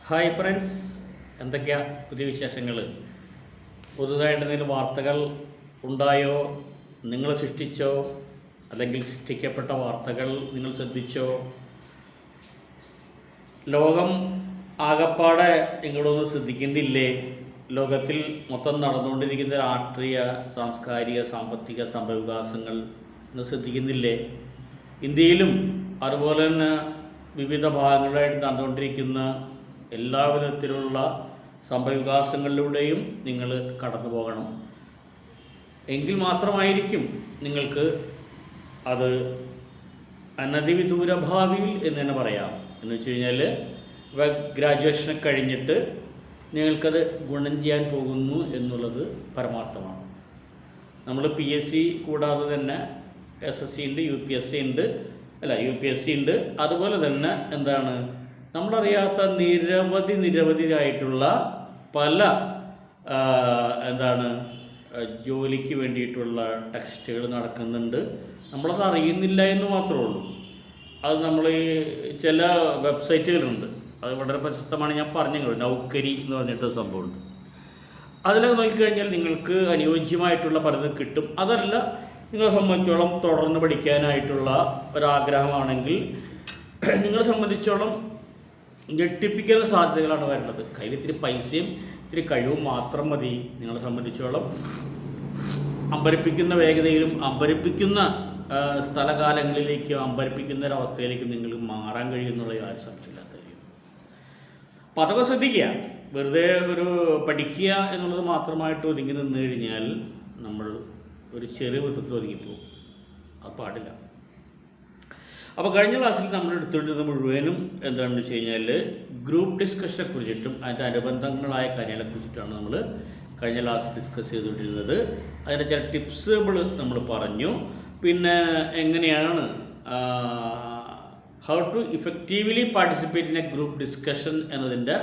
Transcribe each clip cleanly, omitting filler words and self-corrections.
Hi friends, എന്തൊക്കെയാ പുതിയ വിശേഷങ്ങൾ? പുതുതായിട്ട് എന്തെങ്കിലും വാർത്തകൾ ഉണ്ടായോ? നിങ്ങൾ സൃഷ്ടിച്ചോ? അല്ലെങ്കിൽ സൃഷ്ടിക്കപ്പെട്ട വാർത്തകൾ നിങ്ങൾ ശ്രദ്ധിച്ചോ? ലോകം ആകപ്പാടെ നിങ്ങളൊന്നും ശ്രദ്ധിക്കുന്നില്ലേ? ലോകത്തിൽ മൊത്തം നടന്നുകൊണ്ടിരിക്കുന്ന രാഷ്ട്രീയ, സാംസ്കാരിക, സാമ്പത്തിക സംഭവവികാസങ്ങൾ നിങ്ങൾ ശ്രദ്ധിക്കുന്നില്ലേ? ഇന്ത്യയിലും അതുപോലെ തന്നെ വിവിധ ഭാഗങ്ങളിലായിട്ട് നടന്നുകൊണ്ടിരിക്കുന്ന എല്ലാ വിധത്തിലുള്ള സംഭവവികാസങ്ങളിലൂടെയും നിങ്ങൾ കടന്നു പോകണം. എങ്കിൽ മാത്രമായിരിക്കും നിങ്ങൾക്ക് അത് അനധിവിദൂര ഭാവിയിൽ എന്ന് തന്നെ പറയാം. എന്ന് വെച്ച് കഴിഞ്ഞാൽ ഗ്രാജുവേഷൻ കഴിഞ്ഞിട്ട് നിങ്ങൾക്കത് ഗുണം ചെയ്യാൻ പോകുന്നു എന്നുള്ളത് പരമാർത്ഥമാണ്. നമ്മൾ PSC കൂടാതെ തന്നെ SSC ഉണ്ട്, UPSC ഉണ്ട്, ഉണ്ട്. അതുപോലെ തന്നെ എന്താണ് നമ്മളറിയാത്ത നിരവധിയായിട്ടുള്ള പല ജോലിക്ക് വേണ്ടിയിട്ടുള്ള ടെക്സ്റ്റുകൾ നടക്കുന്നുണ്ട്. നമ്മളത് അറിയുന്നില്ല എന്ന് മാത്രമേ ഉള്ളൂ. അത് നമ്മൾ ഈ ചില വെബ്സൈറ്റുകളുണ്ട്, അത് വളരെ പ്രശസ്തമാണ്. ഞാൻ പറഞ്ഞു, നൗക്കരി എന്ന് പറഞ്ഞിട്ടൊരു സംഭവമുണ്ട്. അതിലൊക്കെ നോക്കിക്കഴിഞ്ഞാൽ നിങ്ങൾക്ക് അനുയോജ്യമായിട്ടുള്ള പലതും കിട്ടും. അതല്ല, നിങ്ങളെ സംബന്ധിച്ചോളം തുടർന്ന് പഠിക്കാനായിട്ടുള്ള ഒരാഗ്രഹമാണെങ്കിൽ നിങ്ങളെ സംബന്ധിച്ചോളം ഞെട്ടിപ്പിക്കുന്ന സാധ്യതകളാണ് വരുന്നത്. കയ്യിൽ ഇത്തിരി പൈസയും ഇത്തിരി കഴിവും മാത്രം മതി നിങ്ങളെ സംബന്ധിച്ചോളം അമ്പരപ്പിക്കുന്ന വേഗതയിലും അമ്പരപ്പിക്കുന്ന സ്ഥലകാലങ്ങളിലേക്കും അമ്പരപ്പിക്കുന്ന ഒരവസ്ഥയിലേക്കും നിങ്ങൾക്ക് മാറാൻ കഴിയുന്നുള്ള യാതൊരു സംശയമില്ലാത്ത കാര്യം. അപ്പം അതൊക്കെ ശ്രദ്ധിക്കുക. വെറുതെ ഒരു പഠിക്കുക എന്നുള്ളത് മാത്രമായിട്ട് ഒതുങ്ങി നിന്ന് കഴിഞ്ഞാൽ നമ്മൾ ഒരു ചെറിയ വിധത്തിൽ ഒതുങ്ങിപ്പോകും. അത് പാടില്ല. അപ്പോൾ കഴിഞ്ഞ ക്ലാസ്സിൽ നമ്മൾ എടുത്തുകൊണ്ടിരുന്നത് മുഴുവനും എന്താണെന്ന് വെച്ച് കഴിഞ്ഞാൽ ഗ്രൂപ്പ് ഡിസ്കഷനെ കുറിച്ചിട്ടും അതിൻ്റെ അനുബന്ധങ്ങളായ കാര്യങ്ങളെ കുറിച്ചിട്ടാണ് നമ്മൾ കഴിഞ്ഞ ക്ലാസ്സിൽ ഡിസ്കസ് ചെയ്തുകൊണ്ടിരുന്നത്. അതിൻ്റെ ചില ടിപ്സുകൾ നമ്മൾ പറഞ്ഞു. പിന്നെ എങ്ങനെയാണ് how to effectively participate in a group discussion എന്നതിൻ്റെ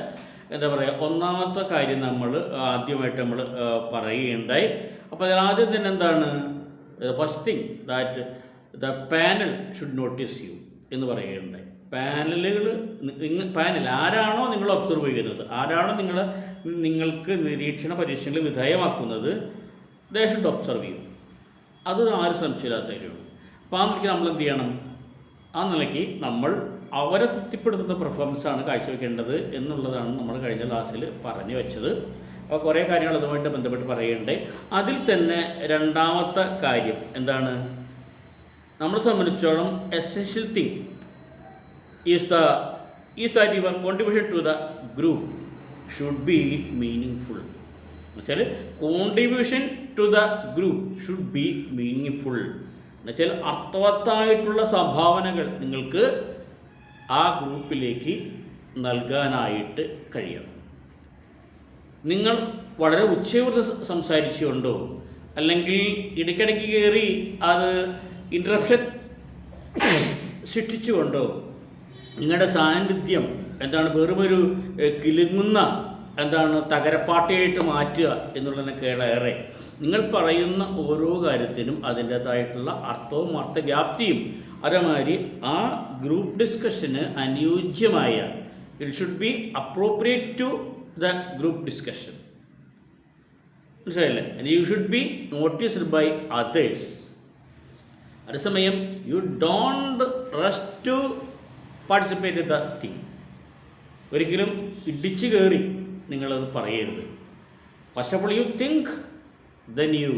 ഒന്നാമത്തെ കാര്യം ആദ്യമായിട്ട് നമ്മൾ പറയുകയുണ്ടായി. അപ്പോൾ അതിലാദ്യം തന്നെ എന്താണ് first thing that the panel should notice you എന്ന് പറയുകയുണ്ടായി. പാനൽ ആരാണോ നിങ്ങൾ ഒബ്സർവ് ചെയ്യുന്നത്, ആരാണോ നിങ്ങൾക്ക് നിരീക്ഷണ പരീക്ഷകളിൽ വിധേയമാക്കുന്നത്, ദേ ഷുഡ് ഒബ്സർവ് യു. അത് ആരും സംശയമില്ലാത്ത കാര്യമാണ്. അപ്പോൾ ആ നിലയ്ക്ക് നമ്മൾ എന്ത് ചെയ്യണം? ആ നിലയ്ക്ക് നമ്മൾ അവരെ തൃപ്തിപ്പെടുത്തുന്ന പെർഫോമൻസാണ് കാഴ്ചവെക്കേണ്ടത് എന്നുള്ളതാണ് നമ്മൾ കഴിഞ്ഞ ക്ലാസ്സിൽ പറഞ്ഞു വെച്ചത്. അപ്പോൾ കുറേ കാര്യങ്ങൾ അതുമായിട്ട് ബന്ധപ്പെട്ട് പറയുകയുണ്ടായി. അതിൽ തന്നെ രണ്ടാമത്തെ കാര്യം എന്താണ്? നമ്മളെ സംബന്ധിച്ചോളം essential thing is that your contribution to the group should be meaningful. എന്നുവെച്ചാൽ contribution to the group should be meaningful എന്നുവെച്ചാൽ അർത്ഥവത്തായിട്ടുള്ള സംഭാവനകൾ നിങ്ങൾക്ക് ആ ഗ്രൂപ്പിലേക്ക് നൽകാനായിട്ട് കഴിയണം. നിങ്ങൾ വളരെ ഉച്ചയോടെ സംസാരിച്ചുകൊണ്ടോ അല്ലെങ്കിൽ ഇടയ്ക്കിടയ്ക്ക് കയറി അത് ഇൻട്രപ്ഷൻ സൃഷ്ടിച്ചുകൊണ്ടോ നിങ്ങളുടെ സാന്നിധ്യം വെറുമൊരു കിലുങ്ങുന്ന തകരപ്പാട്ടയായിട്ട് മാറ്റുക എന്നുള്ളതിനേക്കാളേറെ നിങ്ങൾ പറയുന്ന ഓരോ കാര്യത്തിനും അതിൻ്റേതായിട്ടുള്ള അർത്ഥവും അർത്ഥവ്യാപ്തിയും അതേമാതിരി ആ ഗ്രൂപ്പ് ഡിസ്കഷന് അനുയോജ്യമായ it should be appropriate to the group discussion. മനസ്സിലായില്ലേ? You should be noticed by others. അതേസമയം you don't rush to participate in the thing. ഒരിക്കലും ഇടിച്ചു കയറി നിങ്ങളത് പറയരുത്. First of all you think, then you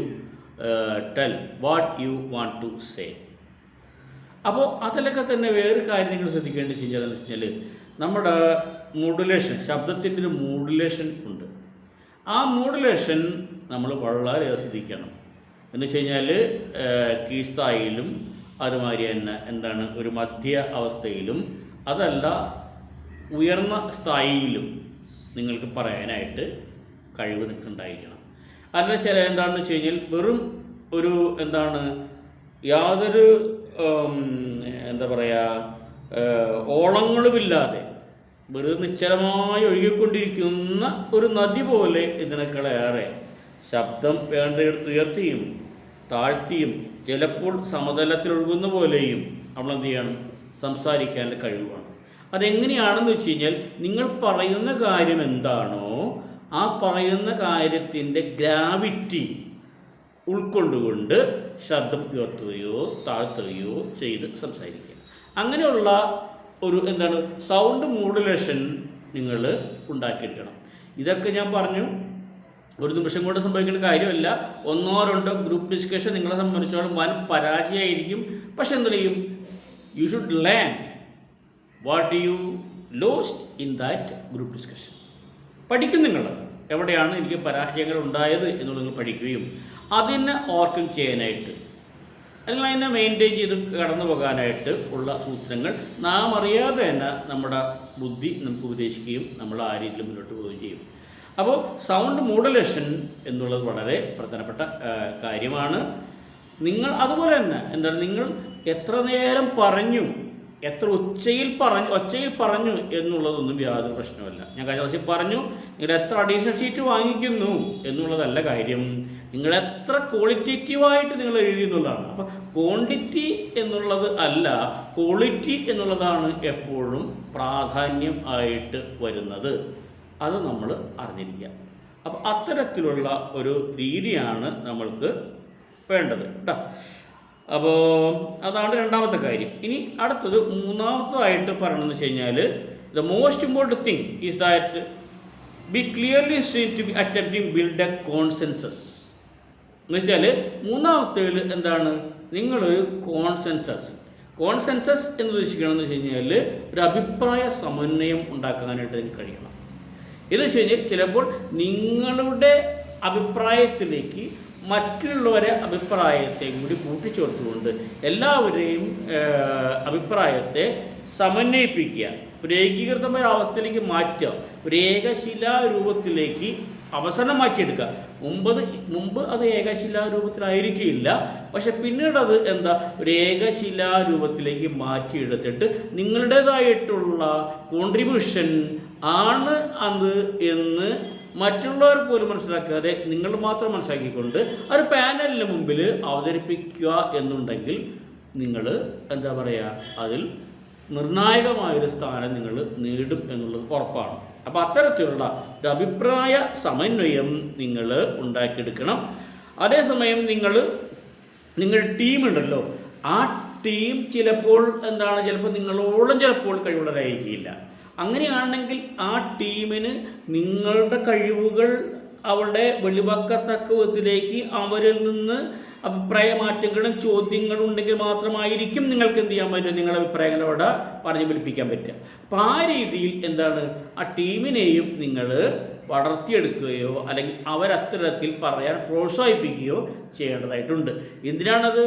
tell what you want to say. അപ്പോൾ അതിലൊക്കെ തന്നെ വേറൊരു കാര്യം നിങ്ങൾ ശ്രദ്ധിക്കേണ്ടത് എന്താണെന്ന് വെച്ച് കഴിഞ്ഞാൽ നമ്മുടെ മോഡുലേഷൻ, ശബ്ദത്തിൻ്റെ ഒരു മോഡുലേഷൻ ഉണ്ട്. ആ മോഡുലേഷൻ നമ്മൾ വളരെ ശ്രദ്ധിക്കണം. എന്ന് വെച്ച് കഴിഞ്ഞാൽ കീഴ്സ്ഥായിലും അതുമാതിരി തന്നെ ഒരു മധ്യ അവസ്ഥയിലും അതല്ല ഉയർന്ന സ്ഥായിയിലും നിങ്ങൾക്ക് പറയാനായിട്ട് കഴിവ് നിൽക്കുന്നുണ്ടായിരിക്കണം. അതിൽ ചില എന്താണെന്ന് വെച്ച് കഴിഞ്ഞാൽ വെറും ഒരു യാതൊരു ഓളങ്ങളുമില്ലാതെ വെറുതെ നിശ്ചലമായി ഒഴുകിക്കൊണ്ടിരിക്കുന്ന ഒരു നദി പോലെ ഇതിനേക്കാളേറെ ശബ്ദം വേണ്ടയിടത്ത് ഉയർത്തിയും താഴ്ത്തിയും ചിലപ്പോൾ സമതലത്തിലൊഴുകുന്ന പോലെയും നമ്മളെന്ത് ചെയ്യണം? സംസാരിക്കാനുള്ള കഴിവാണ്. അതെങ്ങനെയാണെന്ന് വെച്ച് കഴിഞ്ഞാൽ നിങ്ങൾ പറയുന്ന കാര്യം എന്താണോ ആ പറയുന്ന കാര്യത്തിൻ്റെ ഗ്രാവിറ്റി ഉൾക്കൊണ്ടുകൊണ്ട് ശബ്ദം ഉയർത്തുകയോ താഴ്ത്തുകയോ ചെയ്ത് സംസാരിക്കുക. അങ്ങനെയുള്ള ഒരു സൗണ്ട് മോഡുലേഷൻ നിങ്ങൾ ഉണ്ടാക്കിയെടുക്കണം. ഇതൊക്കെ ഞാൻ പറഞ്ഞു ഒരു നിമിഷം കൊണ്ട് സംഭവിക്കേണ്ട കാര്യമല്ല. 1-2 ഗ്രൂപ്പ് ഡിസ്കഷൻ നിങ്ങളെ സംബന്ധിച്ചോളം വൻ പരാജയമായിരിക്കും. പക്ഷെ എന്ത് ചെയ്യും? You should learn what you lost in that group discussion. പഠിക്കും നിങ്ങൾ എവിടെയാണ് എനിക്ക് പരാജയങ്ങൾ ഉണ്ടായത് എന്നുള്ളത് പഠിക്കുകയും അതിനെ ഓവർകം ചെയ്യാനായിട്ട് അല്ലെങ്കിൽ അതിനെ മെയിൻറ്റെയിൻ ചെയ്ത് കടന്നു പോകാനായിട്ട് ഉള്ള സൂത്രങ്ങൾ നാം അറിയാതെ തന്നെ നമ്മുടെ ബുദ്ധി നമുക്ക് ഉപദേശിക്കുകയും നമ്മൾ ആ രീതിയിൽ മുന്നോട്ട് പോവുകയും ചെയ്യും. അപ്പോൾ സൗണ്ട് മോഡുലേഷൻ എന്നുള്ളത് വളരെ പ്രധാനപ്പെട്ട കാര്യമാണ്. നിങ്ങൾ അതുപോലെ തന്നെ നിങ്ങൾ എത്ര നേരം പറഞ്ഞു, എത്ര ഒച്ചയിൽ പറഞ്ഞു എന്നുള്ളതൊന്നും യാതൊരു പ്രശ്നമല്ല. ഞാൻ കഴിഞ്ഞ ദിവസം പറഞ്ഞു, നിങ്ങൾ എത്ര അഡീഷണൽ ഷീറ്റ് വാങ്ങിക്കുന്നു എന്നുള്ളതല്ല കാര്യം, നിങ്ങൾ എത്ര ക്വാളിറ്റേറ്റീവായിട്ട് നിങ്ങൾ എഴുതി എന്നുള്ളതാണ്. അപ്പം ക്വാണ്ടിറ്റി എന്നുള്ളത് അല്ല, ക്വാളിറ്റി എന്നുള്ളതാണ് എപ്പോഴും പ്രാധാന്യം ആയിട്ട് വരുന്നത്. അത് നമ്മൾ അറിഞ്ഞിരിക്കുക. അപ്പം അത്തരത്തിലുള്ള ഒരു രീതിയാണ് നമ്മൾക്ക് വേണ്ടത് കേട്ടോ. അപ്പോൾ അതാണ് രണ്ടാമത്തെ കാര്യം. ഇനി അടുത്തത് മൂന്നാമത്തതായിട്ട് പറയണമെന്ന് വെച്ച് കഴിഞ്ഞാൽ the most important thing is that be clearly seen to be attempting build a consensus. എന്ന് വെച്ചാൽ മൂന്നാമത്തേൽ എന്താണ്? നിങ്ങൾ കോൺസെൻസസ് എന്ന് ഉദ്ദേശിക്കണമെന്ന് വെച്ച് കഴിഞ്ഞാൽ ഒരു അഭിപ്രായ സമന്വയം ഉണ്ടാക്കാനായിട്ട് എനിക്ക് കഴിയണം. എന്ന് വെച്ച് കഴിഞ്ഞാൽ ചിലപ്പോൾ നിങ്ങളുടെ അഭിപ്രായത്തിലേക്ക് മറ്റുള്ളവരെ അഭിപ്രായത്തെ കൂടി കൂട്ടിച്ചേർത്തുകൊണ്ട് എല്ലാവരെയും അഭിപ്രായത്തെ സമന്വയിപ്പിക്കുക, ഒരു ഏകീകൃതമായ അവസ്ഥയിലേക്ക് മാറ്റുക, ഒരു ഏകശിലാരൂപത്തിലേക്ക് അവസാനം മാറ്റിയെടുക്കുക. മുമ്പ് അത് ഏകശിലാരൂപത്തിലായിരിക്കില്ല, പക്ഷെ പിന്നീട് അത് ഒരു ഏകശിലാരൂപത്തിലേക്ക് മാറ്റിയെടുത്തിട്ട് നിങ്ങളുടേതായിട്ടുള്ള കോൺട്രിബ്യൂഷൻ ആണ് അത് എന്ന് മറ്റുള്ളവർ പോലും മനസ്സിലാക്കാതെ നിങ്ങൾ മാത്രം മനസ്സിലാക്കിക്കൊണ്ട് ഒരു പാനലിന് മുമ്പിൽ അവതരിപ്പിക്കുക എന്നുണ്ടെങ്കിൽ നിങ്ങൾ അതിൽ നിർണായകമായൊരു സ്ഥാനം നിങ്ങൾ നേടും എന്നുള്ളത് ഉറപ്പാണ്. അപ്പോൾ അത്തരത്തിലുള്ള ഒരു അഭിപ്രായ സമന്വയം നിങ്ങൾ ഉണ്ടാക്കിയെടുക്കണം. അതേസമയം നിങ്ങളുടെ ടീമുണ്ടല്ലോ, ആ ടീം ചിലപ്പോൾ നിങ്ങളോളം ചിലപ്പോൾ കഴിവുള്ളവരായിരിക്കില്ല. അങ്ങനെയാണെങ്കിൽ ആ ടീമിന് നിങ്ങളുടെ കഴിവുകൾ അവിടെ വെളിവാക്കത്തക്ക വിധത്തിലേക്ക് അവരിൽ നിന്ന് അഭിപ്രായ മാറ്റങ്ങളും ചോദ്യങ്ങളും ഉണ്ടെങ്കിൽ മാത്രമായിരിക്കും നിങ്ങൾക്ക് എന്ത് ചെയ്യാൻ പറ്റുക, നിങ്ങളുടെ അഭിപ്രായങ്ങൾ അവിടെ പറഞ്ഞു ഫലിപ്പിക്കാൻ പറ്റുക. അപ്പം ആ രീതിയിൽ ആ ടീമിനെയും നിങ്ങൾ വളർത്തിയെടുക്കുകയോ അല്ലെങ്കിൽ അവരത്തരത്തിൽ പറയാൻ പ്രോത്സാഹിപ്പിക്കുകയോ ചെയ്യേണ്ടതായിട്ടുണ്ട്. എന്തിനാണത്?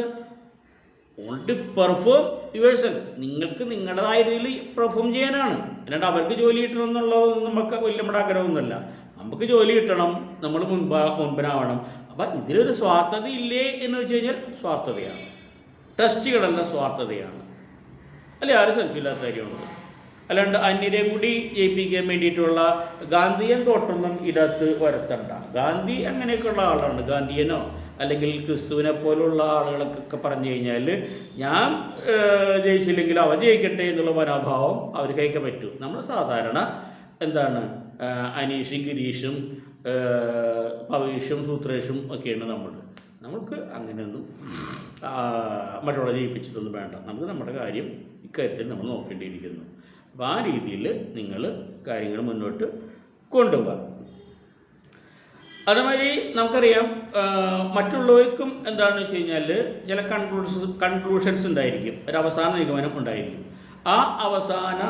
Only perform yourself. നിങ്ങൾക്ക് നിങ്ങളുടേതായ രീതിയിൽ പെർഫോം ചെയ്യാനാണ്. അല്ലാണ്ട് അവർക്ക് ജോലി കിട്ടണം എന്നുള്ളത് നമുക്ക് വലിയ നമ്മുടെ ആഗ്രഹമൊന്നുമല്ല. നമുക്ക് ജോലി കിട്ടണം, നമ്മൾ മുൻപിനാവണം. അപ്പം ഇതിലൊരു സ്വാർത്ഥത ഇല്ലേ എന്ന് വെച്ച് കഴിഞ്ഞാൽ സ്വാർത്ഥതയാണ്. ടെസ്റ്റുകളെല്ലാം സ്വാർത്ഥതയാണ്, അല്ലെ? ആരും സംശയമില്ലാത്ത കാര്യമാണത്. അല്ലാണ്ട് അന്യരെയും കൂടി ജയിപ്പിക്കാൻ വേണ്ടിയിട്ടുള്ള ഗാന്ധിയൻ തോട്ടൊന്നും ഇതിനകത്ത് വരുത്തണ്ട. ഗാന്ധി അങ്ങനെയൊക്കെയുള്ള ആളാണ്. ഗാന്ധിയനോ അല്ലെങ്കിൽ ക്രിസ്തുവിനെ പോലുള്ള ആളുകളൊക്കെ പറഞ്ഞു കഴിഞ്ഞാൽ ഞാൻ ജയിച്ചില്ലെങ്കിൽ അവൻ ജയിക്കട്ടെ എന്നുള്ള മനോഭാവം അവർ കഴിക്കാൻ പറ്റൂ. നമ്മൾ സാധാരണ അനീഷും ഗിരീഷും പവീഷും സൂത്രേഷും ഒക്കെയാണ് നമ്മൾക്ക് അങ്ങനെയൊന്നും മറ്റുള്ള ജയിപ്പിച്ചിട്ടൊന്നും വേണ്ട. നമുക്ക് നമ്മുടെ കാര്യം ഇക്കാര്യത്തിൽ നമ്മൾ നോക്കേണ്ടിയിരിക്കുന്നു. അപ്പോൾ ആ രീതിയിൽ നിങ്ങൾ കാര്യങ്ങൾ മുന്നോട്ട് കൊണ്ടുപോകാം. അതേമാതിരി നമുക്കറിയാം, മറ്റുള്ളവർക്കും എന്താണെന്ന് വെച്ച് കഴിഞ്ഞാൽ ചില കൺക്ലൂഷൻസ് ഉണ്ടായിരിക്കും, ഒരു അവസാന നിഗമനം ഉണ്ടായിരിക്കും. ആ അവസാന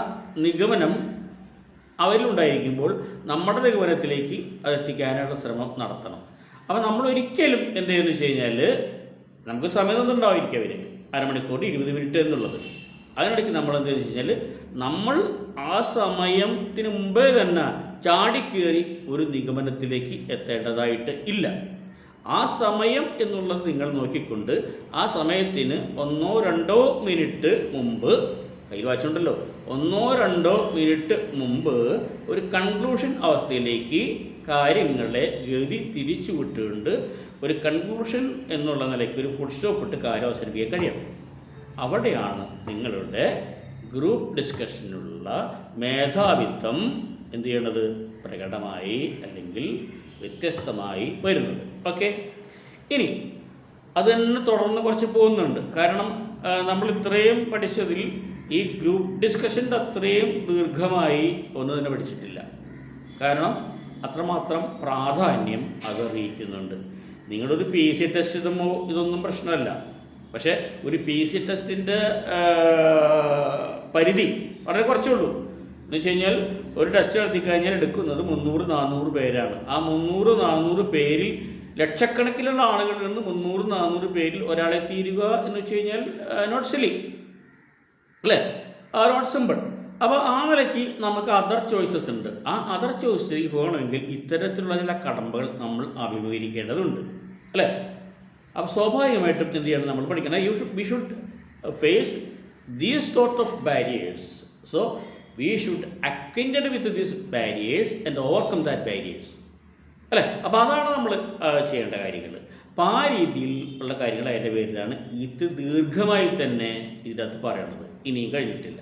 നിഗമനം അവരിലുണ്ടായിരിക്കുമ്പോൾ നമ്മുടെ നിഗമനത്തിലേക്ക് അതെത്തിക്കാനുള്ള ശ്രമം നടത്തണം. അപ്പോൾ നമ്മൾ ഒരിക്കലും എന്ത് ചെയ്യുമെന്ന് വെച്ച് കഴിഞ്ഞാൽ നമുക്ക് സമയമൊന്നും ഉണ്ടായിരിക്കും, അവർ അരമണിക്കൂർ 20 മിനിറ്റ് എന്നുള്ളത്. അതിനിടയ്ക്ക് നമ്മൾ എന്താണെന്ന് വെച്ച് കഴിഞ്ഞാൽ നമ്മൾ ആ സമയത്തിന് മുമ്പേ തന്നെ ചാടിക്കേറി ഒരു നിഗമനത്തിലേക്ക് എത്തേണ്ടതായിട്ട് ഇല്ല. ആ സമയം എന്നുള്ളത് നിങ്ങൾ നോക്കിക്കൊണ്ട് ആ സമയത്തിന് 1-2 മിനിറ്റ് മുമ്പ്, കയ്യിൽ വാച്ചുണ്ടല്ലോ, 1-2 മിനിറ്റ് മുമ്പ് ഒരു കൺക്ലൂഷൻ അവസ്ഥയിലേക്ക് കാര്യങ്ങളെ ഗതി തിരിച്ചു വിട്ടുകൊണ്ട് ഒരു കൺക്ലൂഷൻ എന്നുള്ള നിലയ്ക്ക് ഒരു ഫുൾ സ്റ്റോപ്പ് ഇട്ട് കാര്യം അവസാനിപ്പിക്കാൻ കഴിയണം. അവിടെയാണ് നിങ്ങളുടെ ഗ്രൂപ്പ് ഡിസ്കഷനുള്ള മേധാവിത്വം എന്ത് ചെയ്യണത് പ്രകടമായി അല്ലെങ്കിൽ വ്യത്യസ്തമായി വരുന്നത്. ഓക്കെ, ഇനി അത് തന്നെ തുടർന്ന് കുറച്ച് പോകുന്നുണ്ട്. കാരണം നമ്മൾ ഇത്രയും പഠിച്ചതിൽ ഈ ഗ്രൂപ്പ് ഡിസ്കഷൻ്റെ അത്രയും ദീർഘമായി ഒന്നും തന്നെ പഠിച്ചിട്ടില്ല. കാരണം അത്രമാത്രം പ്രാധാന്യം അത് അറിയിക്കുന്നുണ്ട്. നിങ്ങളൊരു PC ടെസ്റ്റ് ഇതൊന്നും പ്രശ്നമല്ല. പക്ഷേ ഒരു PC ടെസ്റ്റിൻ്റെ പരിധി വളരെ കുറച്ചേ ഉള്ളൂ. എന്ന് വെച്ച് കഴിഞ്ഞാൽ ഒരു ടെസ്റ്റ് നടത്തിക്കഴിഞ്ഞാൽ എടുക്കുന്നത് 300-400 പേരാണ്. ആ 300-400 പേരിൽ ലക്ഷക്കണക്കിനുള്ള ആളുകളിൽ നിന്ന് 300-400 പേരിൽ ഒരാളെ തീരുക എന്ന് വെച്ച് കഴിഞ്ഞാൽ നോട്ട് സിലി അല്ലേ, നോട്ട് സിമ്പിൾ. അപ്പോൾ ആ നിലയ്ക്ക് നമുക്ക് അതർ ചോയ്സസ് ഉണ്ട്. ആ അതർ ചോയ്സിലേക്ക് പോകണമെങ്കിൽ ഇത്തരത്തിലുള്ള ചില കടമ്പകൾ നമ്മൾ അഭിമുഖീകരിക്കേണ്ടതുണ്ട് അല്ലേ. അപ്പോൾ സ്വാഭാവികമായിട്ടും എന്ത് ചെയ്യണം, നമ്മൾ പഠിക്കണം. We should face these sort of barriers. So we should acquainted with these barriers and overcome that barriers അല്ലേ. അപ്പോൾ അതാണ് നമ്മൾ ചെയ്യേണ്ട കാര്യങ്ങൾ. അപ്പോൾ ആ രീതിയിൽ ഉള്ള കാര്യങ്ങൾ അതിൻ്റെ പേരിലാണ് ഇത് ദീർഘമായി തന്നെ ഇതിനകത്ത് പറയണത്. ഇനിയും കഴിഞ്ഞിട്ടില്ല.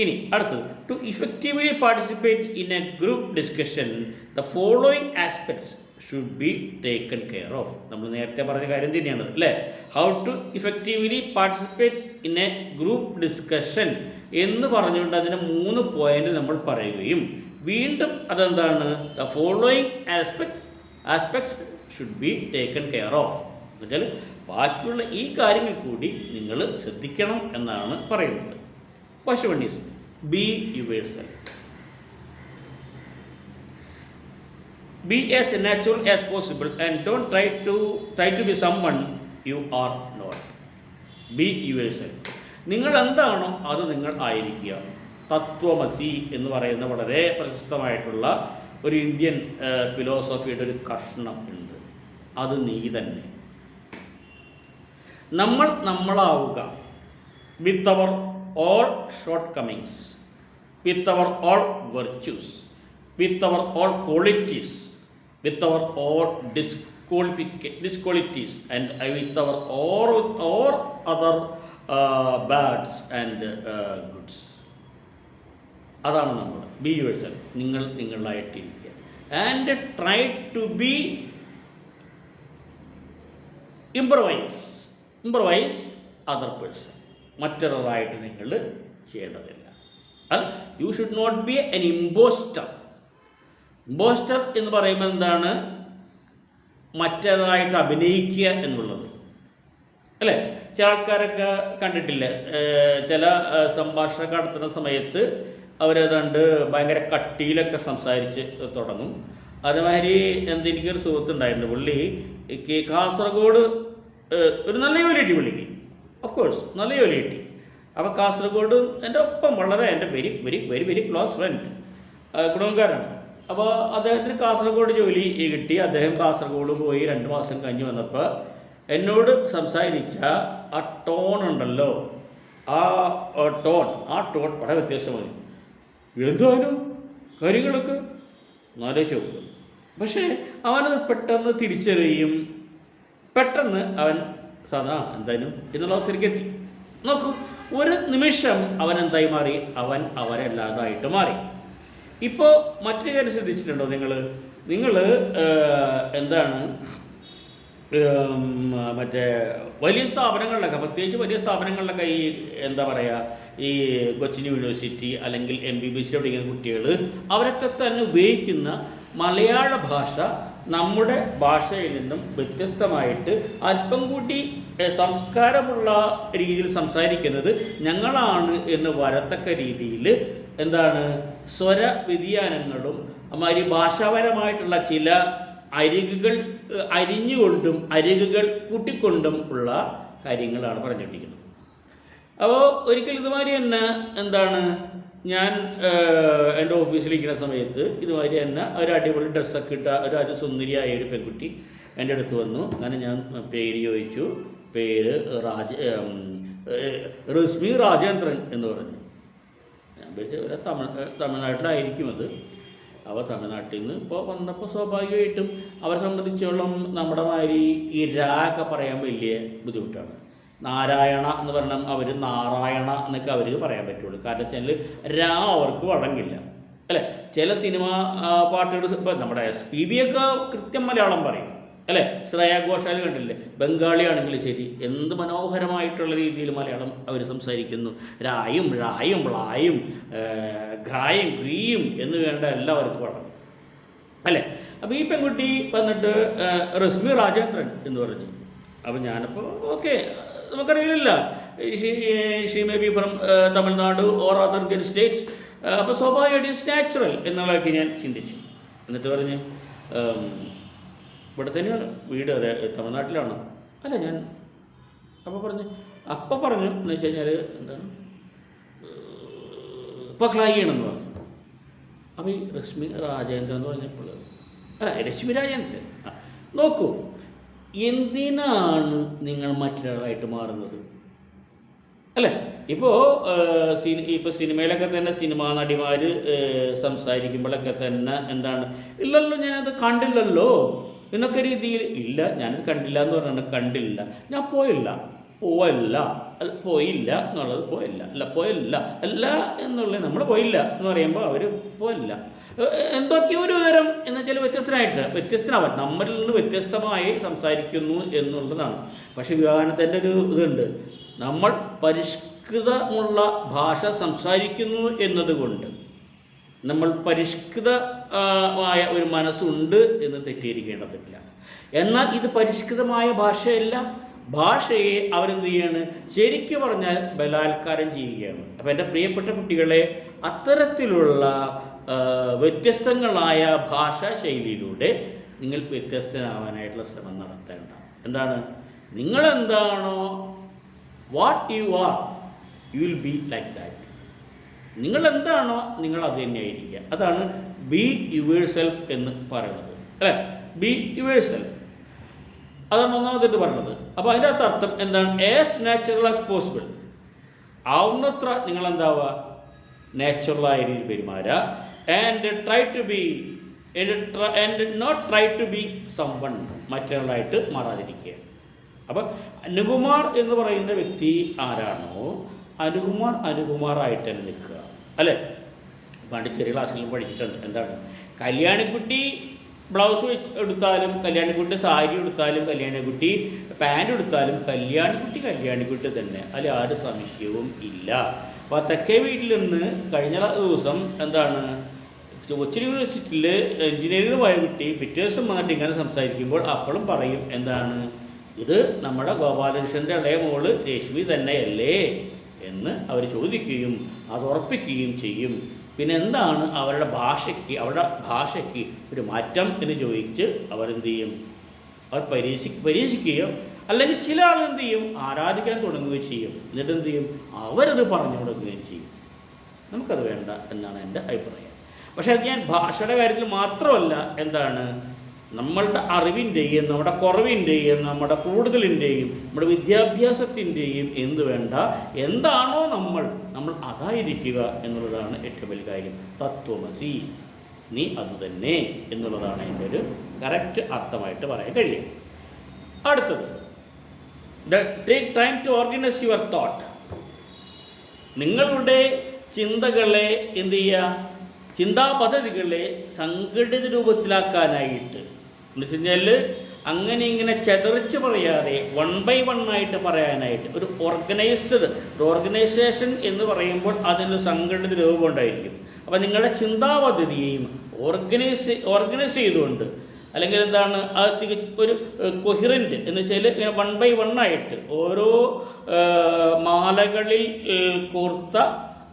ഇനി അടുത്തത്, to effectively participate in a group discussion the following aspects should be taken care of. നമ്മൾ നേരത്തെ പറഞ്ഞ കാര്യം തന്നെയാണ് അല്ലേ. How to effectively participate in a group discussion എന്ന് പറഞ്ഞുകൊണ്ട് അതിന് 3 പോയിന്റ് നമ്മൾ പറയുകയും വീണ്ടും അതെന്താണ്, the following aspects should be taken care of എന്ന് വെച്ചാൽ ബാക്കിയുള്ള ഈ കാര്യങ്ങൾ കൂടി നിങ്ങൾ ശ്രദ്ധിക്കണം എന്നാണ് പറയുന്നത്. First one is B yourself. Be as natural as possible and don't try to be someone you are not. Be yourself. നിങ്ങൾ എന്താണോ അത് നിങ്ങൾ ആയിരിക്കുക. തത്വമസി എന്ന് പറയുന്ന വളരെ പ്രശസ്തമായിട്ടുള്ള ഒരു ഇന്ത്യൻ ഫിലോസഫിയുടെ ഒരു കഷ്ണം ഉണ്ട്. അത് നീ തന്നെ. നമ്മളാവുക. With our all shortcomings, with our all virtues, with our all qualities, with our all disqualities and with our all other bads and goods. അതാണ് നമ്മൾ. Be yourself. നിങ്ങളായിട്ടിരിക്കുക. And try to be improvise other person. മറ്റൊരാളായിട്ട് നിങ്ങൾ ചെയ്യേണ്ടതില്ല. You should not be an impostor. Impostor എന്ന് പറയുമ്പോൾ എന്താണ്, മറ്റൊരാളായിട്ട് അഭിനയിക്കുക എന്നുള്ളത് അല്ലേ. ചില ആൾക്കാരൊക്കെ കണ്ടിട്ടില്ലേ, ചില സംഭാഷണമൊക്കെ നടത്തുന്ന സമയത്ത് അവരേതാണ്ട് ഭയങ്കര കട്ടിയിലൊക്കെ സംസാരിച്ച് തുടങ്ങും. അതേമാതിരി എനിക്കൊരു സുഹൃത്തുണ്ടായിരുന്നു. പുള്ളി കാസർഗോഡ് ഒരു നല്ല ജോലി കിട്ടി പുള്ളിക്ക്. ഓഫ് കോഴ്സ് നല്ല ജോലി കിട്ടി. അപ്പോൾ കാസർഗോഡ് എൻ്റെ ഒപ്പം വളരെ എൻ്റെ very very very very close friend, കുടുംബക്കാരാണ്. അപ്പോൾ അദ്ദേഹത്തിന് കാസർഗോഡ് ജോലി കിട്ടി. അദ്ദേഹം കാസർഗോഡ് പോയി 2 മാസം കഴിഞ്ഞ് വന്നപ്പോൾ എന്നോട് സംസാരിച്ച ആ ടോൺ ഉണ്ടല്ലോ, ആ ടോൺ വളരെ വ്യത്യാസമായി. എന്തായാലും കാര്യങ്ങളൊക്കെ ആലോചിച്ച് നോക്കുക. പക്ഷേ അവനത് പെട്ടെന്ന് തിരിച്ചറിയും. പെട്ടെന്ന് അവൻ എന്തായാലും എന്നുള്ള അവസ്ഥയിലേക്ക് എത്തി. നോക്കൂ, ഒരു നിമിഷം അവൻ എന്തായി മാറി, അവൻ അവരല്ലാതായിട്ട് മാറി. ഇപ്പോൾ മറ്റൊരു കാര്യം ശ്രദ്ധിച്ചിട്ടുണ്ടോ നിങ്ങൾ എന്താണ് മറ്റേ വലിയ സ്ഥാപനങ്ങളിലൊക്കെ, പ്രത്യേകിച്ച് വലിയ സ്ഥാപനങ്ങളിലൊക്കെ ഈ എന്താ പറയുക, ഈ കൊച്ചിൻ യൂണിവേഴ്സിറ്റി അല്ലെങ്കിൽ MBBS പഠിക്കുന്ന കുട്ടികൾ അവരൊക്കെ തന്നെ ഉപയോഗിക്കുന്ന മലയാള ഭാഷ നമ്മുടെ ഭാഷയിൽ നിന്നും വ്യത്യസ്തമായിട്ട് അല്പം കൂടി സംസ്കാരമുള്ള രീതിയിൽ സംസാരിക്കുന്നത് ഞങ്ങളാണ് എന്ന് വരത്തക്ക രീതിയിൽ എന്താണ് സ്വര വ്യതിയാനങ്ങളും അമാതിരി ഭാഷാപരമായിട്ടുള്ള ചില അരികുകൾ അരിഞ്ഞുകൊണ്ടും അരികുകൾ കൂട്ടിക്കൊണ്ടും ഉള്ള കാര്യങ്ങളാണ് പറഞ്ഞുകൊണ്ടിരിക്കുന്നത്. അപ്പോൾ ഒരിക്കൽ ഇതുമാതിരി തന്നെ എന്താണ് ഞാൻ എൻ്റെ ഓഫീസിലിരിക്കുന്ന സമയത്ത് ഇതുമാതിരി തന്നെ ഒരു അടിപൊളി ഡ്രസ്സൊക്കെ ഇട്ട ഒരു സുന്ദരിയായ ഒരു പെൺകുട്ടി എൻ്റെ അടുത്ത് വന്നു. അങ്ങനെ ഞാൻ പേര് ചോദിച്ചു. പേര് റസ്മി രാജേന്ദ്രൻ എന്ന് പറഞ്ഞു. ഞാൻ വിചാരിച്ച തമിഴ്നാട്ടിലായിരിക്കും അത്. അപ്പോൾ തമിഴ്നാട്ടിൽ നിന്ന് ഇപ്പോൾ വന്നപ്പോൾ സ്വാഭാവികമായിട്ടും അവരെ സംബന്ധിച്ചോളം നമ്മുടെ മാതിരി ഈ രാ ഒക്കെ പറയാൻ വലിയ ബുദ്ധിമുട്ടാണ്. നാരായണ എന്ന് പറഞ്ഞാൽ അവർ നാരായണ എന്നൊക്കെ അവർ പറയാൻ പറ്റുള്ളൂ. കാരണം വെച്ചാൽ രാ അവർക്ക് വഴങ്ങില്ല അല്ലേ. ചില സിനിമ പാട്ടുകൾ ഇപ്പം നമ്മുടെ SPB ഒക്കെ കൃത്യം മലയാളം പറയും അല്ലേ. ശ്രേയ ഘോഷാൽ കണ്ടില്ലേ, ബംഗാളിയാണെങ്കിൽ ശരി എന്ത് മനോഹരമായിട്ടുള്ള രീതിയിൽ മലയാളം അവർ സംസാരിക്കുന്നു. രായും ഴായും ളായും ഘ്രായും ഗ്രീയും എന്ന് വേണ്ട എല്ലാവർക്കും വഴങ്ങും അല്ലേ. അപ്പോൾ ഈ പെൺകുട്ടി വന്നിട്ട് റസ്മി രാജേന്ദ്രൻ എന്ന് പറഞ്ഞു. അപ്പോൾ ഞാനപ്പോൾ ഓക്കെ, നമുക്കറിയില്ല, she may be from Tamil Nadu or other Indian States. അപ്പോൾ സ്വാഭാവികമായിട്ട് ഇറ്റ്സ് നാച്ചുറൽ എന്നുള്ളതൊക്കെ ഞാൻ ചിന്തിച്ചു. എന്നിട്ട് പറഞ്ഞ് ഇവിടെ തന്നെയാണ് വീട്, അതെ തമിഴ്നാട്ടിലാണ്. അല്ല ഞാൻ അപ്പോൾ പറഞ്ഞു എന്ന് വെച്ച് കഴിഞ്ഞാൽ എന്താണ് പക്ലായിയാണെന്ന് പറഞ്ഞു. അപ്പോൾ ഈ രശ്മി രാജേന്ദ്രൻ എന്ന് പറഞ്ഞപ്പോൾ അല്ല രശ്മി രാജേന്ദ്രൻ നോക്കൂ, എന്തിനാണ് നിങ്ങൾ മറ്റൊരാളായിട്ട് മാറുന്നത് അല്ലേ. ഇപ്പോൾ സിനിമയിലൊക്കെ തന്നെ സിനിമാ നടിമാർ സംസാരിക്കുമ്പോഴൊക്കെ തന്നെ എന്താണ്, ഇല്ലല്ലോ ഞാനത് കണ്ടില്ലല്ലോ എന്നൊക്കെ രീതിയിൽ, ഇല്ല ഞാനത് കണ്ടില്ല എന്ന് പറഞ്ഞാൽ കണ്ടില്ല, ഞാൻ പോയില്ല എന്നുള്ളത് പോയില്ല അല്ല എന്നുള്ളത് നമ്മൾ പോയില്ല എന്ന് പറയുമ്പോൾ അവർ പോയില്ല. എന്തൊക്കെയോ ഒരു വിവരം എന്ന് വെച്ചാൽ വ്യത്യസ്തനാവാൻ നമ്മളിൽ നിന്ന് വ്യത്യസ്തമായി സംസാരിക്കുന്നു എന്നുള്ളതാണ്. പക്ഷേ വിവേകാനന്ദൻ്റെ ഒരു ഇതുണ്ട്, നമ്മൾ പരിഷ്കൃതമുള്ള ഭാഷ സംസാരിക്കുന്നു എന്നതുകൊണ്ട് നമ്മൾ പരിഷ്കൃതമായ ഒരു മനസ്സുണ്ട് എന്ന് തെറ്റിയിരിക്കേണ്ടതില്ല. എന്നാൽ ഇത് പരിഷ്കൃതമായ ഭാഷയല്ല. ഭാഷയെ അവരെന്ത് ചെയ്യാണ്, ശരിക്കും പറഞ്ഞാൽ ബലാത്കാരം ചെയ്യുകയാണ്. അപ്പോൾ എൻ്റെ പ്രിയപ്പെട്ട കുട്ടികളെ, അത്തരത്തിലുള്ള വ്യത്യസ്തങ്ങളായ ഭാഷാ ശൈലിയിലൂടെ നിങ്ങൾ വ്യത്യസ്തനാവാനായിട്ടുള്ള ശ്രമം നടത്തേണ്ട. എന്താണ്, നിങ്ങളെന്താണോ what you are you will be like that. നിങ്ങളെന്താണോ നിങ്ങൾ അത് തന്നെ ആയിരിക്കുക. അതാണ് ബി യുവർ സെൽഫ് എന്ന് പറയുന്നത് അല്ലേ. ബി യുവർ സെൽഫ്, അതാണ് ഒന്നാമതായിട്ട് പറയുന്നത്. അപ്പോൾ അതിൻ്റെ അർത്ഥം എന്താണ്, ആസ് നാച്ചുറൽ ആസ് പോസിബിൾ, ആവുന്നത്ര നിങ്ങളെന്താവുക, നാച്ചുറലായ രീതിയിൽ പെരുമാറുക. And not try to be someone, മറ്റൊരാളായിട്ട് മാറാതിരിക്കുക. അപ്പം അനുകുമാർ എന്ന് പറയുന്ന വ്യക്തി ആരാണോ, അനുകുമാറായിട്ട് തന്നെ നിൽക്കുക അല്ലേ. പണ്ട് ചെറിയ ക്ലാസ്സിലും പഠിച്ചിട്ടുണ്ട്, എന്താണ്, കല്യാണിക്കുട്ടി ബ്ലൗസ് എടുത്താലും, കല്യാണിക്കുട്ടി സാരി എടുത്താലും, കല്യാണിക്കുട്ടി പാൻറ് എടുത്താലും കല്യാണിക്കുട്ടി തന്നെ, അതിൽ ആരും സംശയവും ഇല്ല. അപ്പോൾ തെക്കേ വീട്ടിൽ നിന്ന് കഴിഞ്ഞ ദിവസം എന്താണ്, കൊച്ചിൻ യൂണിവേഴ്സിറ്റിയിൽ എഞ്ചിനീയറിംഗ് പോയ കുട്ടി പിറ്റേ ദിവസം വന്നിട്ട് ഇങ്ങനെ സംസാരിക്കുമ്പോൾ അപ്പോഴും പറയും, എന്താണ്, ഇത് നമ്മുടെ ഗോപാലകൃഷ്ണൻ്റെ ഇളയ മോള് രശ്മി തന്നെയല്ലേ എന്ന് അവർ ചോദിക്കുകയും അത് ഉറപ്പിക്കുകയും ചെയ്യും. പിന്നെ എന്താണ് അവരുടെ ഭാഷയ്ക്ക് ഒരു മാറ്റം എന്ന് ചോദിച്ച് അവരെന്ത് ചെയ്യും, അവർ പരീക്ഷിക്കുകയോ അല്ലെങ്കിൽ ചില ആൾ എന്ത് ചെയ്യും, ആരാധിക്കാൻ തുടങ്ങുകയും ചെയ്യും. എന്നിട്ട് എന്ത് ചെയ്യും, അവരത് പറഞ്ഞു കൊടുക്കുകയും ചെയ്യും. നമുക്കത് വേണ്ട എന്നാണ് എൻ്റെ അഭിപ്രായം. പക്ഷേ അത് ഞാൻ ഭാഷയുടെ കാര്യത്തിൽ മാത്രമല്ല, എന്താണ്, നമ്മളുടെ അറിവിൻ്റെയും നമ്മുടെ കുറവിൻ്റെയും നമ്മുടെ കൂടുതലിൻ്റെയും നമ്മുടെ വിദ്യാഭ്യാസത്തിൻ്റെയും എന്ത് വേണ്ട, എന്താണോ നമ്മൾ അതായിരിക്കുക എന്നുള്ളതാണ് ഏറ്റവും വലിയ കാര്യം. തത്വമസി, നീ അതുതന്നെ എന്നുള്ളതാണ് അതിൻ്റെ ഒരു കറക്റ്റ് അർത്ഥമായിട്ട് പറയാൻ കഴിയും. അടുത്തത്, take time to organise your thought. നിങ്ങളുടെ ചിന്തകളെ എന്ത് ചെയ്യുക, ചിന്താ പദ്ധതികളെ സംഘടിത രൂപത്തിലാക്കാനായിട്ട് എന്ന് വെച്ച് കഴിഞ്ഞാൽ അങ്ങനെ ഇങ്ങനെ ചെതറിച്ച് പറയാതെ 1 by 1 ആയിട്ട് പറയാനായിട്ട് ഒരു ഓർഗനൈസേഷൻ എന്ന് പറയുമ്പോൾ അതിന് സംഘടിത രൂപം ഉണ്ടായിരിക്കും. അപ്പോൾ നിങ്ങളുടെ ചിന്താ പദ്ധതിയെയും ഓർഗനൈസ് ചെയ്തുകൊണ്ട്, അല്ലെങ്കിൽ എന്താണ്, അത് തികച്ചും ഒരു കൊഹിറൻറ്റ് എന്ന് വെച്ചാൽ ഇങ്ങനെ 1 by 1 ആയിട്ട് ഓരോ മാലകളിൽ കോർത്ത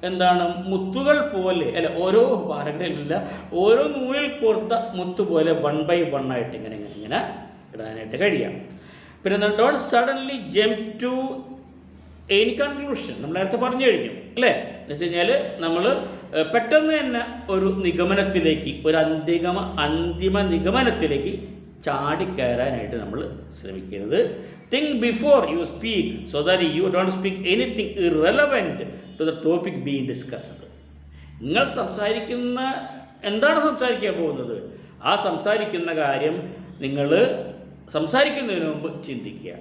എന്താണ് മുത്തുകൾ പോലെ, അല്ല ഓരോ മാലകളിലല്ല, ഓരോ നൂലിൽ കോർത്ത മുത്തു പോലെ 1 by 1 ആയിട്ട് ഇങ്ങനെ ഇടാനായിട്ട് കഴിയാം. പിന്നെ എന്താണ്, don't suddenly jump to any conclusion. നമ്മൾ നേരത്തെ പറഞ്ഞു കഴിഞ്ഞു അല്ലേ. എന്ന് വെച്ച് കഴിഞ്ഞാൽ നമ്മൾ പെട്ടെന്ന് തന്നെ ഒരു നിഗമനത്തിലേക്ക്, ഒരു അന്തിമ നിഗമനത്തിലേക്ക് ചാടിക്കയറാനായിട്ട് നമ്മൾ ശ്രമിക്കരുത്. Think before you speak so that you don't speak anything irrelevant to the topic being discussed. നിങ്ങൾ എന്താണ് സംസാരിക്കാൻ പോകുന്നത്, ആ സംസാരിക്കുന്ന കാര്യം നിങ്ങൾ സംസാരിക്കുന്നതിന് മുമ്പ് ചിന്തിക്കുക.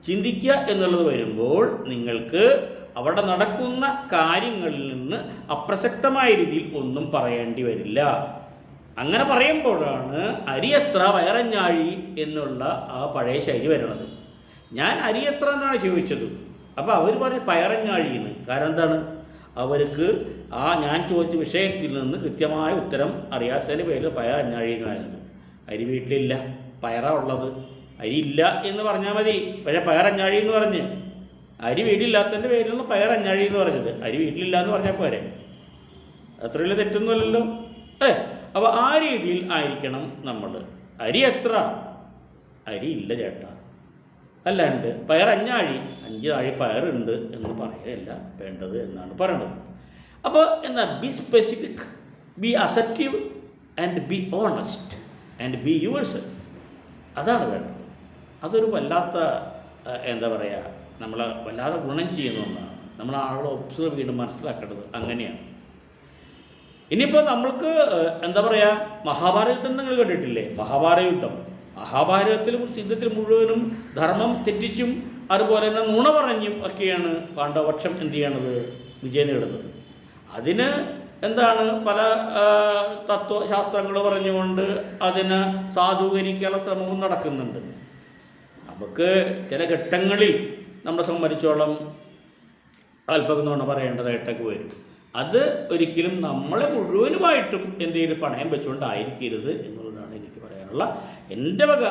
ചിന്തിക്കുക എന്നുള്ളത് വരുമ്പോൾ നിങ്ങൾക്ക് അവിടെ നടക്കുന്ന കാര്യങ്ങളിൽ നിന്ന് അപ്രസക്തമായ രീതിയിൽ ഒന്നും പറയേണ്ടി വരില്ല. അങ്ങനെ പറയുമ്പോഴാണ് അരി എത്ര വയറഞ്ഞാഴി എന്നുള്ള ആ പഴയ ശൈലി വരുന്നത്. ഞാൻ അരി എത്ര എന്നാണ് ചോദിച്ചത്, അപ്പോൾ അവർ പറഞ്ഞ് പയറഞ്ഞാഴിന്ന്. കാരണം എന്താണ്? അവർക്ക് ആ ഞാൻ ചോദിച്ച വിഷയത്തിൽ നിന്ന് കൃത്യമായ ഉത്തരം അറിയാത്തതിൻ്റെ പേരിൽ പയറഞ്ഞാഴി എന്ന് പറയുന്നത്. അരി വീട്ടിലില്ല, പയറാ ഉള്ളത്. അരി ഇല്ല എന്ന് പറഞ്ഞാൽ മതി, പക്ഷേ പയറഞ്ഞാഴി എന്ന് പറഞ്ഞ്. അരി വീട്ടിലില്ലാത്തതിൻ്റെ പേരിലാണ് പയറഞ്ഞാഴി എന്ന് പറഞ്ഞത്. അരി വീട്ടിലില്ല എന്ന് പറഞ്ഞാൽ പോരെ, അത്ര വലിയ തെറ്റൊന്നുമല്ലല്ലോ അല്ലേ? അപ്പോൾ ആ രീതിയിൽ ആയിരിക്കണം നമ്മൾ. അരി എത്ര? അരി ഇല്ല ചേട്ടാ, അല്ലാണ്ട് പയറഞ്ഞാഴി 5 നാഴി പയറുണ്ട് എന്ന് പറയുകയല്ല വേണ്ടത് എന്നാണ് പറയുന്നത്. അപ്പോൾ എന്താ? Be specific, be assertive and be honest and be yourself. അതാണ് വേണ്ടത്. അതൊരു വല്ലാത്ത എന്താ പറയുക, നമ്മളെ വല്ലാതെ ഗുണം ചെയ്യുന്ന ഒന്നാണ്. നമ്മൾ ആളുകളെ ഒബ്സർവ് ചെയ്ത് മനസ്സിലാക്കേണ്ടത് അങ്ങനെയാണ്. ഇനിയിപ്പോൾ നമ്മൾക്ക് എന്താ പറയുക, മഹാഭാരത യുദ്ധം നിങ്ങൾ കേട്ടിട്ടില്ലേ? മഹാഭാരത യുദ്ധത്തിൽ മുഴുവനും ധർമ്മം തെറ്റിച്ചും അതുപോലെ തന്നെ നുണ പറഞ്ഞും ഒക്കെയാണ് പാണ്ഡവപക്ഷം എന്ത് ചെയ്യണത്, വിജയം നേടുന്നത്. അതിന് എന്താണ് പല തത്വശാസ്ത്രങ്ങൾ പറഞ്ഞുകൊണ്ട് അതിനെ സാധൂകരിക്കാനുള്ള ശ്രമവും നടക്കുന്നുണ്ട്. നമുക്ക് ചില ഘട്ടങ്ങളിൽ നമ്മളെ സംബന്ധിച്ചോളം അല്പം നുണ പറയേണ്ടതായിട്ടൊക്കെ വരും. അത് ഒരിക്കലും നമ്മളെ മുഴുവനുമായിട്ടും എന്തെങ്കിലും പണയം വെച്ചുകൊണ്ടായിരിക്കരുത് എന്നുള്ളതാണ് എനിക്ക് പറയാനുള്ള, എൻ്റെ വക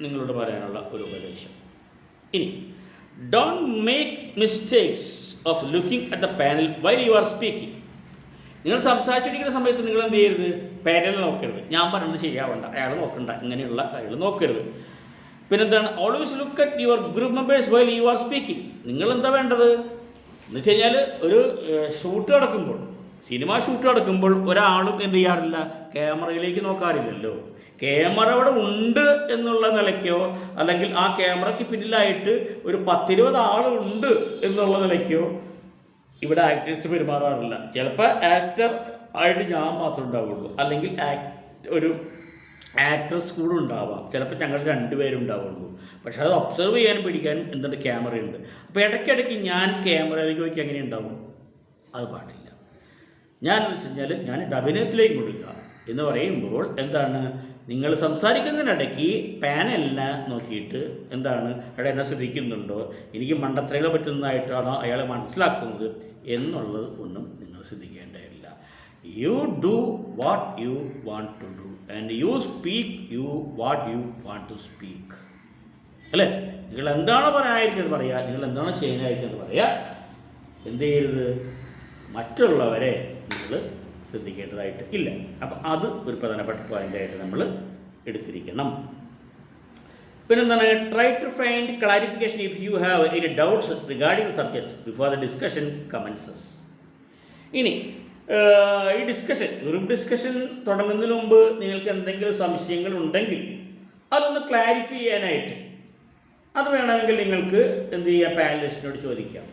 നിങ്ങളോട് പറയാനുള്ള ഒരു ഉപദേശം. ഇനി, don't make mistakes of looking at the panel while you are speaking. നിങ്ങൾ സംസാരിച്ചിരിക്കുന്ന സമയത്ത് നിങ്ങൾ എന്ത് ചെയ്യരുത്? പാനൽ നോക്കരുത്. ഞാൻ പറയുന്നത് ശരിയാവണ്ട, അയാൾ നോക്കണ്ട, ഇങ്ങനെയുള്ള കാര്യങ്ങൾ നോക്കരുത്. പിന്നെന്താണ്? Always look at your group members while you are speaking. നിങ്ങളെന്താ വേണ്ടത് എന്ന് വെച്ച് കഴിഞ്ഞാൽ, ഒരു ഷൂട്ട് നടക്കുമ്പോൾ, സിനിമ ഷൂട്ട് നടക്കുമ്പോൾ ഒരാളും എന്ത് ചെയ്യാറില്ല? ക്യാമറയിലേക്ക് നോക്കാറില്ലല്ലോ. ക്യാമറ അവിടെ ഉണ്ട് എന്നുള്ള നിലയ്ക്കോ, അല്ലെങ്കിൽ ആ ക്യാമറയ്ക്ക് പിന്നിലായിട്ട് ഒരു 10-20 ആളുണ്ട് എന്നുള്ള നിലയ്ക്കോ ഇവിടെ ആക്ടേഴ്സ് പെരുമാറാറില്ല. ചിലപ്പോൾ ആക്ടർ ആയിട്ട് ഞാൻ മാത്രമേ ഉണ്ടാവുള്ളൂ, അല്ലെങ്കിൽ ഒരു ആക്ട്രസ് കൂടെ ഉണ്ടാവാം, ചിലപ്പോൾ ഞങ്ങൾ 2 പേരുണ്ടാവുള്ളൂ. പക്ഷെ അത് ഒബ്സർവ് ചെയ്യാനും പിടിക്കാനും എന്തുണ്ട്? ക്യാമറയുണ്ട്. അപ്പോൾ ഇടയ്ക്കിടയ്ക്ക് ഞാൻ ക്യാമറയിലേക്ക് നോക്കി എങ്ങനെ ഉണ്ടാവും? അത് പാടില്ല. ഞാനെന്ന് വെച്ച് കഴിഞ്ഞാൽ ഞാൻ അഭിനയത്തിലേക്ക് കൊടുക്കുക എന്ന് പറയുമ്പോൾ എന്താണ്, നിങ്ങൾ സംസാരിക്കുന്നതിനിടയ്ക്ക് പാനലിനെ നോക്കിയിട്ട് എന്താണ്, അവിടെ എന്നെ ശ്രദ്ധിക്കുന്നുണ്ടോ, എനിക്ക് മണ്ടത്തരങ്ങൾ പറ്റുന്നതായിട്ടാണോ അയാളെ മനസ്സിലാക്കുന്നത് എന്നുള്ളത് ഒന്നും നിങ്ങൾ ശ്രദ്ധിക്കേണ്ടതില്ല. You do what you want to do and you speak what you want to speak. അല്ലേ? നിങ്ങൾ എന്താണോ പറയാതിരിക്കുന്നത് പറയുക, നിങ്ങൾ എന്താണോ ചെയ്യാനായിരിക്കുന്നത് പറയുക. എന്ത് ചെയ്യരുത്? മറ്റുള്ളവരെ നിങ്ങൾ ശ്രദ്ധിക്കേണ്ടതായിട്ട് ഇല്ല. അപ്പം അത് ഒരു പ്രധാനപ്പെട്ട പോയിൻ്റായിട്ട് നമ്മൾ എടുത്തിരിക്കണം. പിന്നെന്താണ്? Try to find clarification if you have any doubts regarding the subjects before the discussion commences. ഇനി ഗ്രൂപ്പ് ഡിസ്കഷൻ തുടങ്ങുന്നതിന് മുമ്പ് നിങ്ങൾക്ക് എന്തെങ്കിലും സംശയങ്ങൾ ഉണ്ടെങ്കിൽ അതൊന്ന് ക്ലാരിഫൈ ചെയ്യാനായിട്ട് അത് വേണമെങ്കിൽ നിങ്ങൾക്ക് എന്ത് ചെയ്യാം? പാനലിസ്റ്റിനോട് ചോദിക്കാം.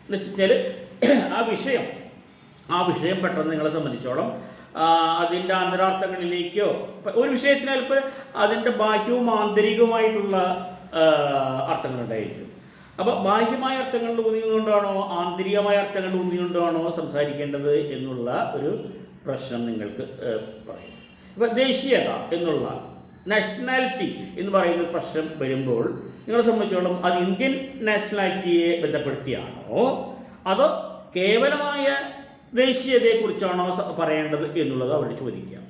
എന്ന് വെച്ച് കഴിഞ്ഞാൽ ആ വിഷയം പെട്ടെന്ന് നിങ്ങളെ സംബന്ധിച്ചോളം അതിൻ്റെ അന്തരാർത്ഥങ്ങളിലേക്കോ, ഒരു വിഷയത്തിന് ചിലപ്പോൾ അതിൻ്റെ ബാഹ്യവും ആന്തരികവുമായിട്ടുള്ള അർത്ഥങ്ങളുണ്ടായിരിക്കും. അപ്പോൾ ബാഹ്യമായ അർത്ഥങ്ങളിൽ ഊന്നിക്കൊണ്ടാണോ ആന്തരികമായ അർത്ഥങ്ങളിൽ ഊന്നിക്കൊണ്ടാണോ സംസാരിക്കേണ്ടത് എന്നുള്ള ഒരു പ്രശ്നം നിങ്ങൾക്ക് പറയും. ഇപ്പോൾ ദേശീയത എന്നുള്ള നാഷണാലിറ്റി എന്ന് പറയുന്ന പ്രശ്നം വരുമ്പോൾ നിങ്ങളെ സംബന്ധിച്ചോളം അത് ഇന്ത്യൻ നാഷണാലിറ്റിയെ ബന്ധപ്പെടുത്തിയാണോ അതോ കേവലമായ ദേശീയതയെക്കുറിച്ചാണോ പറയേണ്ടത് എന്നുള്ളത് അവരോട് ചോദിക്കാം.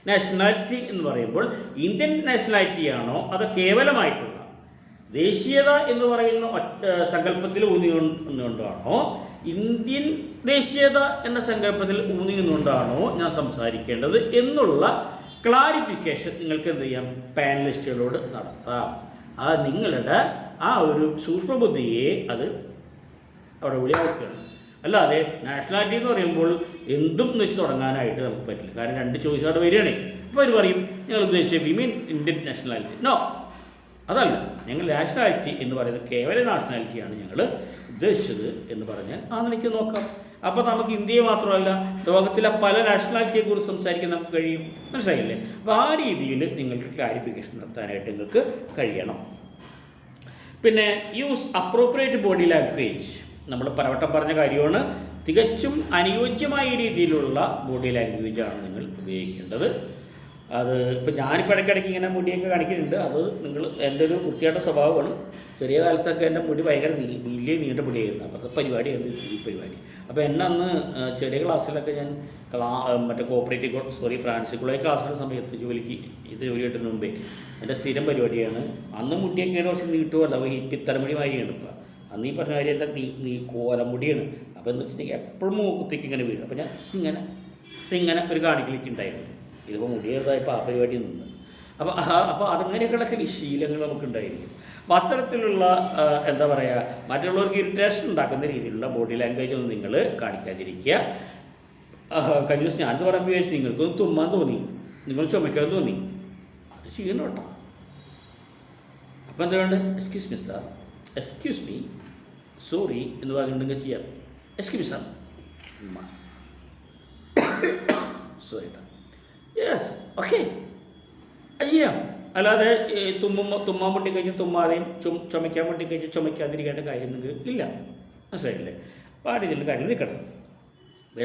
നാഷണാലിറ്റി എന്ന് പറയുമ്പോൾ ഇന്ത്യൻ നാഷണാലിറ്റിയാണോ അതോ കേവലമായിട്ടുള്ള ദേശീയത എന്ന് പറയുന്ന സങ്കല്പത്തിൽ ഊന്നിക്കൊണ്ടാണോ ഇന്ത്യൻ ദേശീയത എന്ന സങ്കല്പത്തിൽ ഊന്നിക്കൊണ്ടാണോ ഞാൻ സംസാരിക്കേണ്ടത് എന്നുള്ള ക്ലാരിഫിക്കേഷൻ നിങ്ങൾക്ക് എന്ത് ചെയ്യാം? പാനലിസ്റ്റുകളോട് നടത്താം. അത് നിങ്ങളുടെ ആ ഒരു സൂക്ഷ്മബുദ്ധിയെ അത് അവിടെ ഒളിവാക്കുകയാണ്. അല്ലാതെ നാഷണാലിറ്റി എന്ന് പറയുമ്പോൾ എന്തും വെച്ച് തുടങ്ങാനായിട്ട് നമുക്ക് പറ്റില്ല. കാരണം 2 ചോയ്സ് അവിടെ വരികയാണേ. അപ്പോൾ അവർ പറയും ഞങ്ങൾ ഉദ്ദേശിച്ച we mean Indian nationality. No, അതല്ല. ഞങ്ങൾ നാഷണാലിറ്റി എന്ന് പറയുന്നത് കേവല നാഷണാലിറ്റിയാണ് ഞങ്ങൾ ഉദ്ദേശിച്ചത് എന്ന് പറഞ്ഞാൽ ആ നിലയ്ക്ക് നോക്കാം. അപ്പോൾ നമുക്ക് ഇന്ത്യയെ മാത്രമല്ല ലോകത്തിലെ പല നാഷണാലിറ്റിയെക്കുറിച്ച് സംസാരിക്കാൻ നമുക്ക് കഴിയും. മനസ്സിലായില്ലേ? അപ്പോൾ ആ രീതിയിൽ നിങ്ങൾക്ക് ക്ലാരിഫിക്കേഷൻ നടത്താനായിട്ട് നിങ്ങൾക്ക് കഴിയണം. പിന്നെ യൂസ് അപ്രോപ്രിയേറ്റ് ബോഡി ലാംഗ്വേജ്. നമ്മൾ പലവട്ടം പറഞ്ഞ കാര്യമാണ്. തികച്ചും അനുയോജ്യമായ രീതിയിലുള്ള ബോഡി ലാംഗ്വേജാണ് നിങ്ങൾ ഉപയോഗിക്കേണ്ടത്. അത് ഇപ്പോൾ ഞാനിപ്പോൾ ഇടയ്ക്കിടയ്ക്ക് ഇങ്ങനെ മുടിയൊക്കെ കാണിക്കുന്നുണ്ട്. അത് നിങ്ങൾ എൻ്റെ ഒരു വൃത്തിയായിട്ട സ്വഭാവമാണ്. ചെറിയ കാലത്തൊക്കെ എൻ്റെ മുടി ഭയങ്കര വലിയ നീണ്ട മുടിയായിരുന്നു. അപ്പോഴത്തെ പരിപാടിയായിരുന്നു ഈ പരിപാടി. അപ്പോൾ എന്നെ അന്ന് ചെറിയ ക്ലാസ്സിലൊക്കെ ഞാൻ മറ്റേ ഫ്രാൻസിസ് കോളേജ് ക്ലാസ്സിൻ്റെ സമയത്ത് ജോലി കിട്ടുന്ന മുമ്പേ എൻ്റെ സ്ഥിരം പരിപാടിയാണ്. അന്ന് മുടിയൊക്കെ കുറച്ച് നീട്ടുമല്ല, ഈ പിത്തലമുടി മാതിരിയാണ്. ഇപ്പം അന്ന് ഈ പറഞ്ഞ കാര്യം എൻ്റെ കോലമുടിയാണ്. അപ്പോൾ എന്ന് വെച്ചിട്ടുണ്ടെങ്കിൽ എപ്പോഴും മൂക്കുത്തേക്ക് ഇങ്ങനെ വീഴും. അപ്പോൾ ഞാൻ ഇങ്ങനെ ഒരു കാണിക്കലേക്ക് ഉണ്ടായിരുന്നു. ഇതിപ്പോൾ മുടിയേതായപ്പോൾ ആ പരിപാടി നിന്ന്. അപ്പോൾ അതങ്ങനെയൊക്കെയുള്ള ചില ശീലങ്ങൾ നമുക്കുണ്ടായിരിക്കും. അപ്പോൾ അത്തരത്തിലുള്ള എന്താ പറയുക, മറ്റുള്ളവർക്ക് ഇറിറ്റേഷൻ ഉണ്ടാക്കുന്ന രീതിയിലുള്ള ബോഡി ലാംഗ്വേജ് ഒന്നും നിങ്ങൾ കാണിക്കാതിരിക്കുക. കഴിഞ്ഞ ദിവസം ഞാനത് പറയുമ്പോൾ വിചാരിച്ചു നിങ്ങൾക്കൊന്ന് തുമ്മാൻ തോന്നി, നിങ്ങൾ ചുമക്കാൻ തോന്നി, അത് ചെയ്യണം കേട്ടോ. അപ്പോൾ എന്താ വേണ്ടത്? Excuse me sir, excuse me, sorry എന്ന് പറഞ്ഞിട്ടുണ്ടെങ്കിൽ ചെയ്യാം. എക്സ്ക്യൂസ് മീ സാർ, സോറി കേട്ടോ, യെസ് ഓക്കെ, അത് ചെയ്യാം. അല്ലാതെ തുമ്മാൻ പൊട്ടിക്കഴിഞ്ഞാൽ തുമ്മാതെയും ചുമയ്ക്കാൻ പൊട്ടിക്കഴിഞ്ഞാൽ ചുമയ്ക്കാതിരിക്കേണ്ട കാര്യം നിങ്ങൾക്ക് ഇല്ല. മനസ്സിലായില്ലേ? അപ്പോൾ ആ രീതിയിലുള്ള കാര്യം നിൽക്കണം.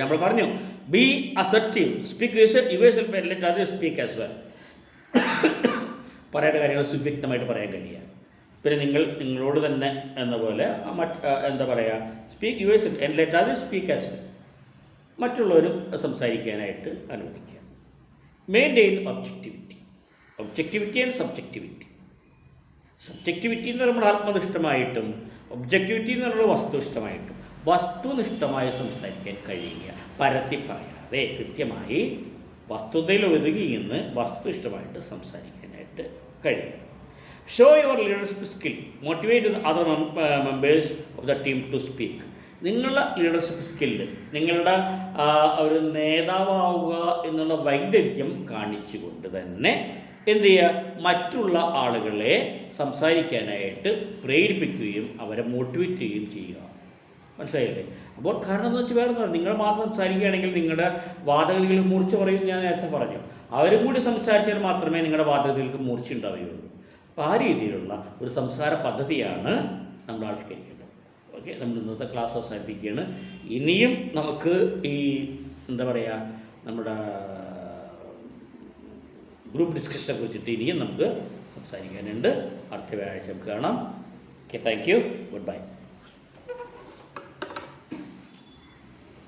നമ്മൾ പറഞ്ഞു B assertive, speak yourself and let others speak as well. പറയേണ്ട കാര്യങ്ങൾ സുവ്യക്തമായിട്ട് പറയാൻ കഴിയുക. പിന്നെ നിങ്ങളോട് തന്നെ എന്ന പോലെ എന്താ പറയുക, speak yourself and let others speak as well. മറ്റുള്ളവരും സംസാരിക്കാനായിട്ട് അനുവദിക്കുക. Maintain objectivity and subjectivity. Subjectivity എന്ന് പറയുമ്പോൾ ആത്മനിഷ്ഠമായിട്ടും ഒബ്ജക്റ്റിവിറ്റി എന്ന് പറയുന്നത് വസ്തുനിഷ്ഠമായിട്ടും. വസ്തുനിഷ്ഠമായി സംസാരിക്കാൻ കഴിയുക, പരത്തി പറയാതെ കൃത്യമായി വസ്തുതയിൽ ഒതുങ്ങി നിന്ന് വസ്തുനിഷ്ഠമായിട്ട് സംസാരിക്കാനായിട്ട് കഴിയുക. Show your leadership skill, motivate other members of the team to speak. നിങ്ങളുടെ ലീഡർഷിപ്പ് സ്കില്ല്, നിങ്ങളുടെ ഒരു നേതാവാവുക എന്നുള്ള വൈദഗ്ധ്യം കാണിച്ചുകൊണ്ട് തന്നെ എന്ത് ചെയ്യുക, മറ്റുള്ള ആളുകളെ സംസാരിക്കാനായിട്ട് പ്രേരിപ്പിക്കുകയും അവരെ മോട്ടിവേറ്റ് ചെയ്യുകയും ചെയ്യുക. മനസ്സിലായില്ലേ? അപ്പോൾ കാരണം എന്ന് വെച്ചാൽ വേറെ നിങ്ങൾ മാത്രം സംസാരിക്കുകയാണെങ്കിൽ നിങ്ങളുടെ വാദഗതികൾക്ക് മൂർച്ച പറയും. ഞാൻ നേരത്തെ പറഞ്ഞു, അവരും കൂടി സംസാരിച്ചാൽ മാത്രമേ നിങ്ങളുടെ വാദഗതികൾക്ക് മൂർച്ച ഉണ്ടാവുകയുള്ളൂ. അപ്പോൾ ആ രീതിയിലുള്ള ഒരു സംസാര പദ്ധതിയാണ് നമ്മൾ ആവിഷ്കരിക്കേണ്ടത്. ഓക്കെ, നമ്മൾ ഇന്നത്തെ ക്ലാസ് അവസാനിപ്പിക്കുകയാണ്. ഇനിയും നമുക്ക് ഈ എന്താ പറയുക, നമ്മുടെ ഗ്രൂപ്പ് ഡിസ്കഷനെ കുറിച്ചിട്ട് ഇനിയും നമുക്ക് സംസാരിക്കാനുണ്ട്. അടുത്ത വ്യാഴാഴ്ച നമുക്ക് കാണാം. Okay, thank you, good bye.